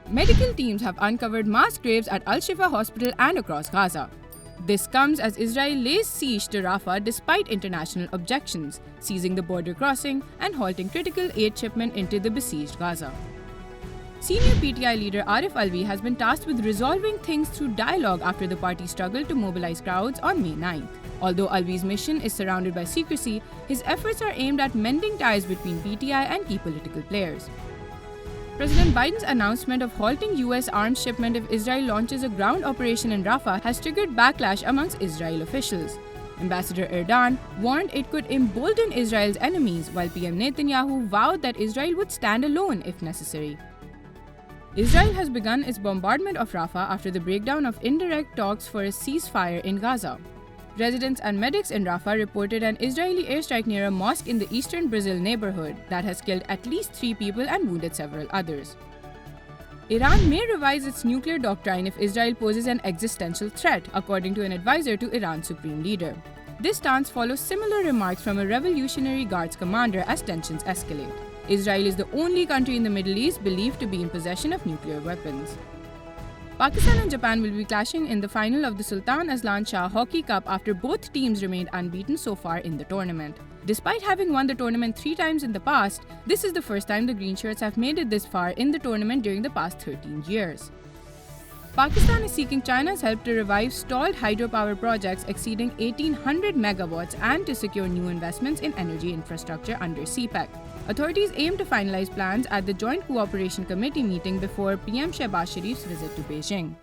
Medical teams have uncovered mass graves at Al Shifa Hospital and across Gaza. This comes as Israel lays siege to Rafah despite international objections, seizing the border crossing and halting critical aid shipment into the besieged Gaza. Senior PTI leader Arif Alvi has been tasked with resolving things through dialogue after the party struggled to mobilize crowds on May 9th. Although Alvi's mission is surrounded by secrecy, his efforts are aimed at mending ties between PTI and key political players. President Biden's announcement of halting US arms shipment if Israel launches a ground operation in Rafah has triggered backlash amongst Israel officials. Ambassador Erdogan warned it could embolden Israel's enemies, while PM Netanyahu vowed that Israel would stand alone if necessary. Israel has begun its bombardment of Rafah after the breakdown of indirect talks for a ceasefire in Gaza. Residents and medics in Rafah reported an Israeli airstrike near a mosque in the eastern Brazil neighborhood that has killed at least 3 people and wounded several others. Iran may revise its nuclear doctrine if Israel poses an existential threat, according to an advisor to Iran's supreme leader. This stance follows similar remarks from a Revolutionary Guards commander as tensions escalate. Israel is the only country in the Middle East believed to be in possession of nuclear weapons. Pakistan and Japan will be clashing in the final of the Sultan Azlan Shah Hockey Cup after both teams remained unbeaten so far in the tournament. Despite having won the tournament 3 times in the past, this is the first time the Green Shirts have made it this far in the tournament during the past 13 years. Pakistan is seeking China's help to revive stalled hydropower projects exceeding 1800 megawatts and to secure new investments in energy infrastructure under CPEC. Authorities aim to finalize plans at the Joint Cooperation Committee meeting before PM Shehbaz Sharif's visit to Beijing.